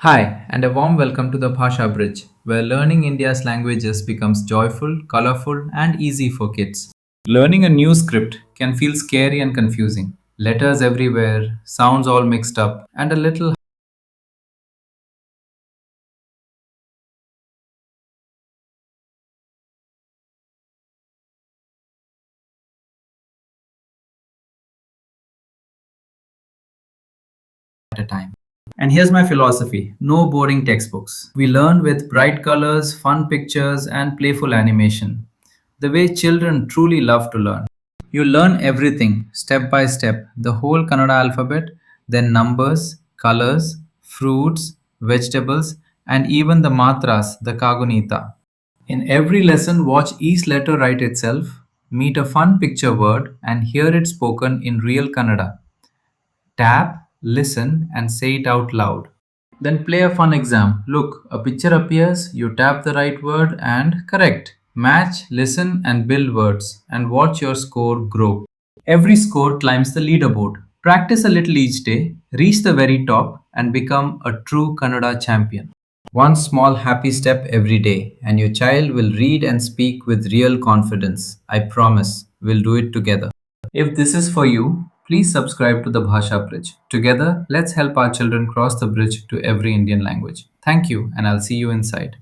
Hi, and a warm welcome to the Bhasha Bridge, where learning India's languages becomes joyful, colorful, and easy for kids. Learning a new script can feel scary and confusing. Letters everywhere, sounds all mixed up, and a little at a time. And here's my philosophy: no boring textbooks. We learn with bright colors, fun pictures, and playful animation. The way children truly love to learn. You learn everything step by step, the whole Kannada alphabet, then numbers, colors, fruits, vegetables, and even the matras, the kagunita. In every lesson, watch each letter write itself, meet a fun picture word, and hear it spoken in real Kannada. Tap, listen, and say it out loud. Then play a fun exam. Look, a picture appears, you tap the right word and correct. Match, listen, and build words, and watch your score grow. Every score climbs the leaderboard. Practice a little each day, reach the very top, and become a true Kannada champion. One small happy step every day, and your child will read and speak with real confidence. I promise, we'll do it together. If this is for you, please subscribe to the Bhasha Bridge. Together, let's help our children cross the bridge to every Indian language. Thank you, and I'll see you inside.